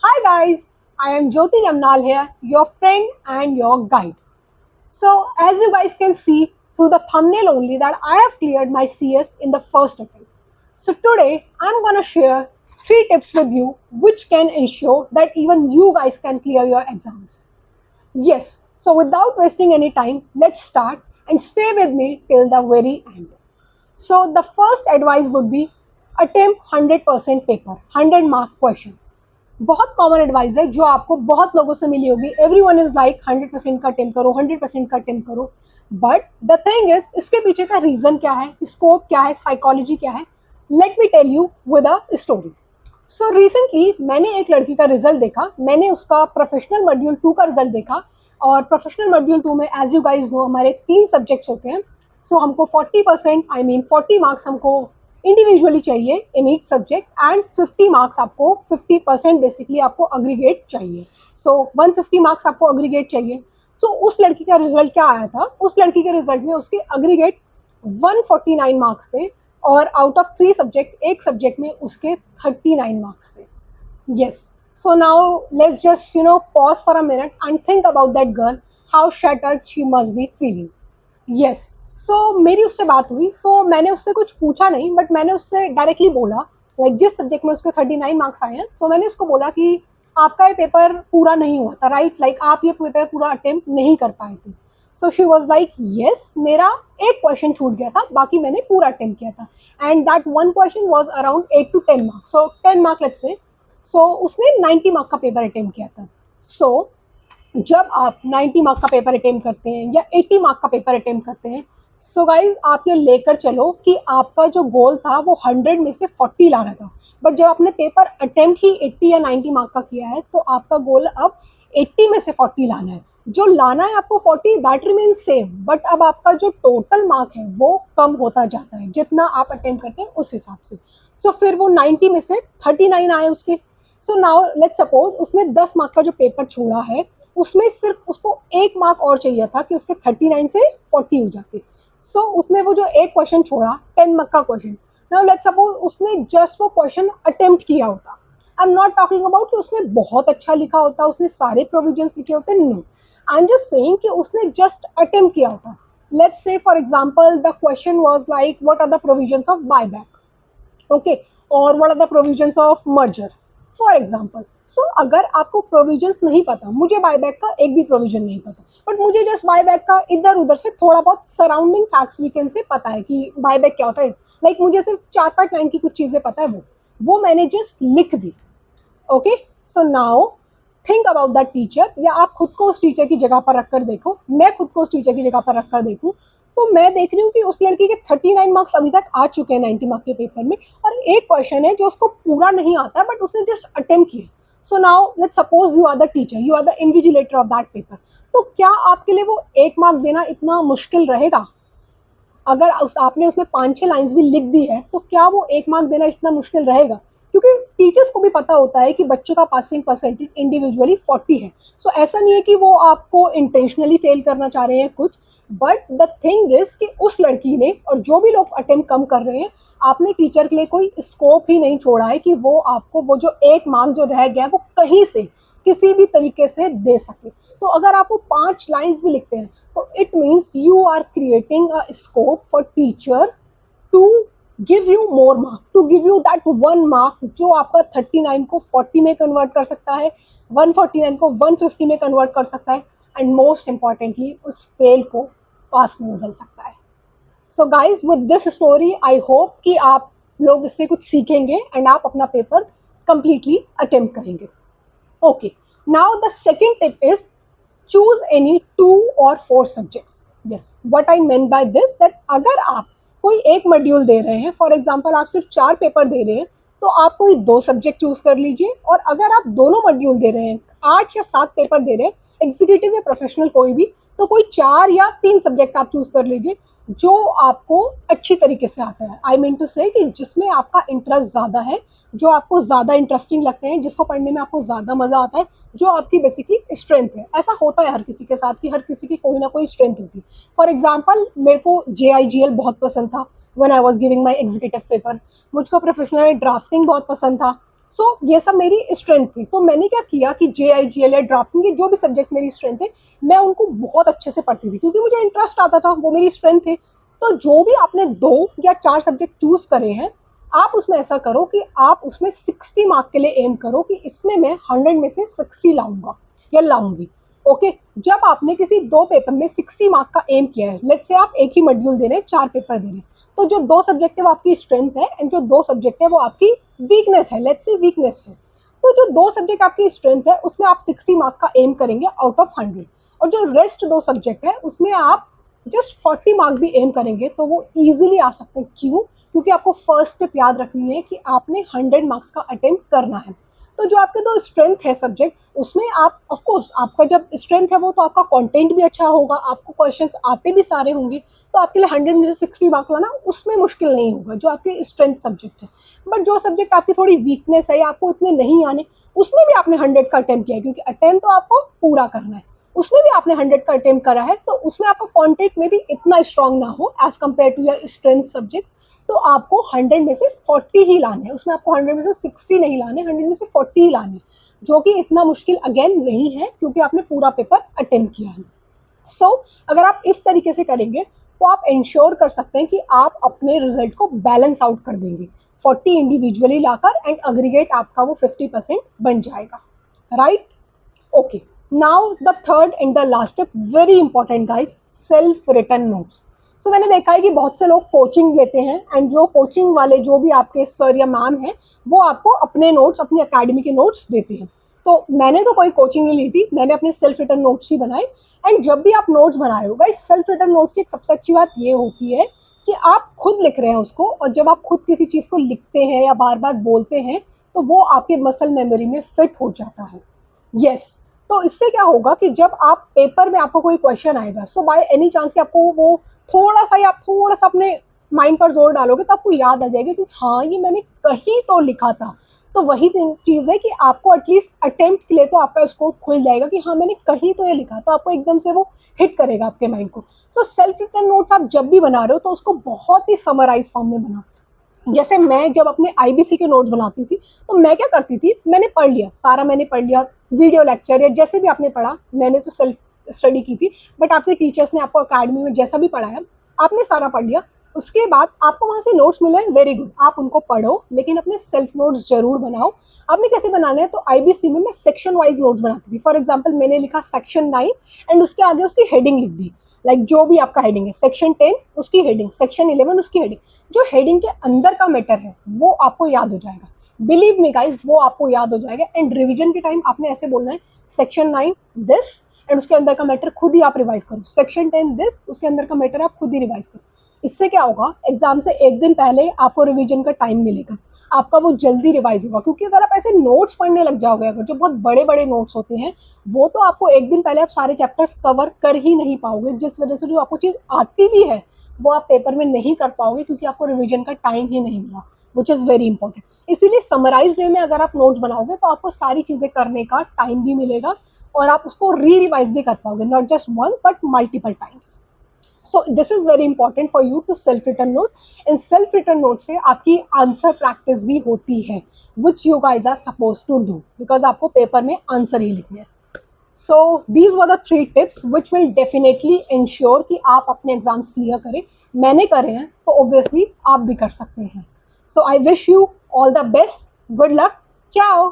Hi guys, I am Jyoti Jamnal here, your friend and your guide. So, as you guys can see through the thumbnail only that I have cleared my CS in the first attempt. So, today I'm gonna share 3 tips with you which can ensure that even you guys can clear your exams. Yes, so without wasting any time, let's start and stay with me till the very end. So, the first advice would be attempt 100% paper, 100 mark question. बहुत common advice है जो आपको बहुत लोगों से मिली होगी. Every one is like 100% का attempt करो, 100% का अटेम्प्ट करो. बट द थिंग इज इसके पीछे का रीजन क्या है, स्कोप क्या है, साइकोलॉजी क्या है. Let me tell you with a story. So recently मैंने एक लड़की का रिजल्ट देखा. मैंने उसका प्रोफेशनल मॉड्यूल 2 का रिजल्ट देखा. और प्रोफेशनल मॉड्यूल 2 में एज यू गाइज नो हमारे 3 सब्जेक्ट्स होते हैं. सो हमको 40% आई मीन 40 मार्क्स हमको इंडिविजुअली चाहिए in each subject and 50 marks आपको 50% बेसिकली आपको अग्रीगेट चाहिए. सो 150 मार्क्स आपको अग्रीगेट चाहिए. सो उस लड़की का रिजल्ट क्या आया था, उस लड़की के रिजल्ट में उसके अग्रीगेट 149 मार्क्स थे और आउट ऑफ 3 सब्जेक्ट एक सब्जेक्ट में उसके 39 मार्क्स थे. Yes, so now let's just pause for a minute and think about that girl, how shattered she must be feeling. Yes, so मेरी उससे बात हुई. सो मैंने उससे कुछ पूछा नहीं बट मैंने उससे डायरेक्टली बोला लाइक जिस सब्जेक्ट में उसके 39 मार्क्स आए हैं. सो मैंने उसको बोला कि आपका ये पेपर पूरा नहीं हुआ था, राइट? लाइक आप ये पेपर पूरा अटेम्प्ट नहीं कर पाए थे. So she was like yes, मेरा एक क्वेश्चन छूट गया था, बाकी मैंने पूरा अटेम्प्ट किया था. And that one question was around 8 to 10 marks. So 10 mark let's say. So उसने 90 मार्क का पेपर अटेम्प्ट किया था. सो जब आप 90 मार्क का पेपर अटेम्प्ट करते हैं या 80 मार्क का पेपर अटेम्प्ट करते हैं, सो गाइज आप ये लेकर चलो कि आपका जो गोल था वो 100 में से 40 लाना था. बट जब आपने पेपर अटेम्प्ट ही 80 या 90 मार्क का किया है तो आपका गोल अब 80 में से 40 लाना है. जो लाना है आपको 40 दैट रिमेन सेम, बट अब आपका जो टोटल मार्क है वो कम होता जाता है जितना आप अटेम्प्ट करते हैं उस हिसाब से. सो फिर वो 90 में से 39 आए उसके. सो नाउ लेट्स सपोज उसने 10 मार्क का जो पेपर छोड़ा है उसमें सिर्फ उसको 1 मार्क और चाहिए था कि उसके 39 से 40 हो जाते. सो उसने वो जो एक क्वेश्चन छोड़ा 10 मार्क का क्वेश्चन, नाउ लेट्स सपोज उसने जस्ट वो क्वेश्चन अटेम्प्ट किया होता. I am not talking about कि उसने बहुत अच्छा लिखा होता, उसने सारे प्रोविजंस लिखे होते, no. I am just saying कि उसने जस्ट अटेम्प्ट किया होता. Let's say for example the question was like what are the provisions of buyback, okay, और what are the provisions of merger for example. So अगर आपको provisions नहीं पता, मुझे बायबैक का एक भी प्रोविजन नहीं पता, बट मुझे जस्ट बायबैक का इधर उधर से थोड़ा बहुत सराउंडिंग फैक्ट्स वीकेंड से पता है कि बायबैक क्या होता है. लाइक मुझे सिर्फ 4-5 लाइन की कुछ चीज़ें पता है, वो मैंने जस्ट लिख दी. Okay, so now think about that teacher, या आप खुद को उस टीचर की जगह पर रखकर देखो, मैं खुद को उस टीचर की जगह पर रखकर देखूँ तो मैं देख रही हूँ कि उस लड़की के 39 मार्क्स अभी तक आ चुके हैं 90 मार्क के पेपर में, और एक क्वेश्चन है जो उसको पूरा नहीं आता बट उसने जस्ट अटेम्प्ट किया. So now let's suppose you are the teacher, you are the invigilator of that paper. तो क्या आपके लिए वो 1 मार्क देना इतना मुश्किल रहेगा? अगर आपने उसमें 5-6 लाइन्स भी लिख दी है तो क्या वो 1 मार्क देना इतना मुश्किल रहेगा? क्योंकि टीचर्स को भी पता होता है कि बच्चों का पासिंग परसेंटेज इंडिविजुअली 40 है. सो ऐसा नहीं है कि वो आपको इंटेंशनली फेल करना चाह रहे हैं कुछ. बट द थिंग इज कि उस लड़की ने और जो भी लोग अटेम्प्ट कम कर रहे हैं, आपने टीचर के लिए कोई स्कोप ही नहीं छोड़ा है कि वो आपको वो जो 1 मार्क जो रह गया है वो कहीं से किसी भी तरीके से दे सके. तो अगर आप वो 5 लाइन्स भी लिखते हैं तो it means you are creating a scope for teacher to give you more mark, to give you that 1 mark जो आपका 39 को 40 में कन्वर्ट कर सकता है, 149 को 150 में कन्वर्ट कर सकता है, एंड मोस्ट इम्पॉर्टेंटली उस फेल को पास में बदल सकता है. So guys with this story I hope कि आप लोग इससे कुछ सीखेंगे एंड आप अपना पेपर कंप्लीटली अटेम्प्ट करेंगे. Okay, now the second tip is choose any 2 or 4 subjects. Yes, what I meant by this that अगर आप कोई एक मॉड्यूल दे रहे हैं, फॉर एग्जांपल आप सिर्फ 4 पेपर दे रहे हैं, तो आप कोई 2 सब्जेक्ट चूज कर लीजिए. और अगर आप दोनों मॉड्यूल दे रहे हैं, 8 या 7 पेपर दे रहे हैं, एग्जीक्यूटिव या प्रोफेशनल कोई भी, तो कोई 4 या 3 सब्जेक्ट आप चूज कर लीजिए जो आपको अच्छी तरीके से आता है. आई मीन टू से कि जिसमें आपका इंटरेस्ट ज़्यादा है, जो आपको ज़्यादा इंटरेस्टिंग लगते हैं, जिसको पढ़ने में आपको ज़्यादा मज़ा आता है, जो आपकी बेसिकली स्ट्रेंथ है. ऐसा होता है हर किसी के साथ कि हर किसी की कोई ना कोई स्ट्रेंथ होती है. फॉर एग्जांपल मेरे को JIGL बहुत पसंद था when I was giving my executive paper. मुझको प्रोफेशनल ड्राफ्टिंग बहुत पसंद था. सो ये सब मेरी स्ट्रेंथ थी। तो मैंने क्या किया कि JIGL या ड्राफ्टिंग के जो भी सब्जेक्ट्स मेरी स्ट्रेंथ है, मैं उनको बहुत अच्छे से पढ़ती थी क्योंकि मुझे इंटरेस्ट आता था, वो मेरी स्ट्रेंथ थी। तो जो भी आपने 2 या 4 सब्जेक्ट चूज करे हैं, आप उसमें ऐसा करो कि आप उसमें 60 मार्क के लिए एम करो कि इसमें मैं 100 में से 60 लाऊंगा या लाऊंगी। ओके, जब आपने किसी 2 पेपर में 60 मार्क का एम किया है, लेट्स से आप एक ही मॉड्यूल दे रहे हैं, 4 पेपर दे रहे हैं, तो जो 2 सब्जेक्ट है वो आपकी स्ट्रेंथ है एंड जो 2 सब्जेक्ट है वो आपकी वीकनेस है, लेट्स से वीकनेस है। तो जो 2 सब्जेक्ट आपकी स्ट्रेंथ है उसमें आप 60 मार्क का एम करेंगे आउट ऑफ 100, और जो रेस्ट 2 सब्जेक्ट है उसमें आप जस्ट 40 मार्क भी एम करेंगे तो वो ईजिली आ सकते हैं। क्यों? क्योंकि आपको फर्स्ट स्टेप याद रखनी है कि आपने 100 मार्क्स का अटेम्प्ट करना है। तो जो आपके 2 स्ट्रेंथ है सब्जेक्ट, उसमें आप ऑफकोर्स आपका जब स्ट्रेंथ है वो तो आपका कंटेंट भी अच्छा होगा, आपको क्वेश्चंस आते भी सारे होंगे, तो आपके लिए 100 में से 60 मार्क लाना उसमें मुश्किल नहीं होगा, जो आपके स्ट्रेंथ सब्जेक्ट है। बट जो सब्जेक्ट आपकी थोड़ी वीकनेस है या आपको इतने नहीं आने, उसमें भी आपने 100 का अटेम्प्ट किया है, क्योंकि अटेम्प्ट तो आपको पूरा करना है, उसमें भी आपने 100 का अटेम्प्ट करा है, तो उसमें आपका कंटेंट में भी इतना स्ट्रांग ना हो as compare to your strength subjects, तो आपको 100 में से 40 ही लाने हैं, उसमें आपको 100 में से 60 नहीं लाने, 100 में से 40 ही लाने, जो कि इतना मुश्किल अगेन नहीं है क्योंकि आपने पूरा पेपर अटेम्प्ट किया है। सो अगर आप इस तरीके से करेंगे तो आप इंश्योर कर सकते हैं कि आप अपने रिजल्ट को बैलेंस आउट कर देंगे, 40 इंडिविजुअली लाकर, एंड अग्रीगेट आपका वो 50% बन जाएगा, right? Okay, now the third and the last step, very important guys, self written notes. So मैंने देखा है कि बहुत से लोग कोचिंग लेते हैं एंड जो कोचिंग वाले जो भी आपके सर या मैम हैं वो आपको अपने नोट्स, अपनी अकेडमी के नोट्स देते हैं। तो मैंने तो कोई कोचिंग नहीं ली थी, मैंने अपने सेल्फ रिटन नोट्स ही बनाए। एंड जब भी आप नोट्स बना रहे हो गाइस, सेल्फ रिटन नोट्स की एक सबसे अच्छी बात ये होती है कि आप खुद लिख रहे हैं उसको, और जब आप खुद किसी चीज़ को लिखते हैं या बार बार बोलते हैं तो वो आपके मसल मेमोरी में फिट हो जाता है। यस, तो इससे क्या होगा कि जब आप पेपर में आपको कोई क्वेश्चन आएगा, सो बाय एनी चांस कि आपको वो थोड़ा सा अपने माइंड पर जोर डालोगे तो आपको याद आ जाएगा कि हाँ ये मैंने कहीं तो लिखा था। तो वही चीज़ है कि आपको एटलीस्ट अटेम्प्ट के लिए तो आपका स्कोप खुल जाएगा कि हाँ मैंने कहीं तो ये लिखा, तो आपको एकदम से वो हिट करेगा आपके माइंड को। सो सेल्फ रिटन नोट्स आप जब भी बना रहे हो तो उसको बहुत ही समराइज फॉर्म में बनाओ। जैसे मैं जब अपने IBC के नोट्स बनाती थी तो मैं क्या करती थी, मैंने पढ़ लिया सारा, मैंने पढ़ लिया वीडियो लेक्चर या जैसे भी आपने पढ़ा, मैंने तो सेल्फ स्टडी की थी, बट आपके टीचर्स ने आपको अकेडमी में जैसा भी पढ़ाया आपने सारा पढ़ लिया। उसके बाद आपको वहाँ से नोट्स मिले, वेरी गुड, आप उनको पढ़ो, लेकिन अपने सेल्फ नोट्स जरूर बनाओ। आपने कैसे बनाना है, तो IBC में मैं सेक्शन वाइज नोट्स बनाती थी। फॉर एग्जाम्पल मैंने लिखा सेक्शन 9 एंड उसके आगे उसकी हेडिंग लिख दी, लाइक जो भी आपका हेडिंग है, सेक्शन 10 उसकी हेडिंग, सेक्शन 11 उसकी हेडिंग, जो हेडिंग के अंदर का मैटर है वो आपको याद हो जाएगा। बिलीव मी गाइज, वो आपको याद हो जाएगा। एंड रिवीजन के टाइम आपने ऐसे बोलना है, सेक्शन 9 दिस, एंड उसके अंदर का मैटर खुद ही आप रिवाइज करो, सेक्शन 10 दिस, उसके अंदर का मैटर आप खुद ही रिवाइज करो। इससे क्या होगा, एग्जाम से एक दिन पहले आपको रिवीजन का टाइम मिलेगा, आपका वो जल्दी रिवाइज होगा। क्योंकि अगर आप ऐसे नोट्स पढ़ने लग जाओगे, अगर जो बहुत बड़े बड़े नोट्स होते हैं, वो तो आपको एक दिन पहले आप सारे चैप्टर्स कवर कर ही नहीं पाओगे, जिस वजह से जो आपको चीज़ आती भी है वो आप पेपर में नहीं कर पाओगे क्योंकि आपको रिवीजन का टाइम ही नहीं मिला, विच इज़ वेरी इंपॉर्टेंट। इसीलिए समराइज वे में अगर आप नोट्स बनाओगे तो आपको सारी चीज़ें करने का टाइम भी मिलेगा और आप उसको रिवाइज भी कर पाओगे, not just once but multiple times. So this is very important for you to self written note. इन सेल्फ रिटन नोट से आपकी आंसर प्रैक्टिस भी होती है, which you guys are suppose to do, because आपको पेपर में answer ही लिखने हैं। So these were the 3 tips which will definitely ensure कि आप अपने एग्जाम्स क्लियर करें। मैंने करे हैं तो ऑब्वियसली आप भी कर सकते हैं। So I wish you all the best, good luck, चाओ।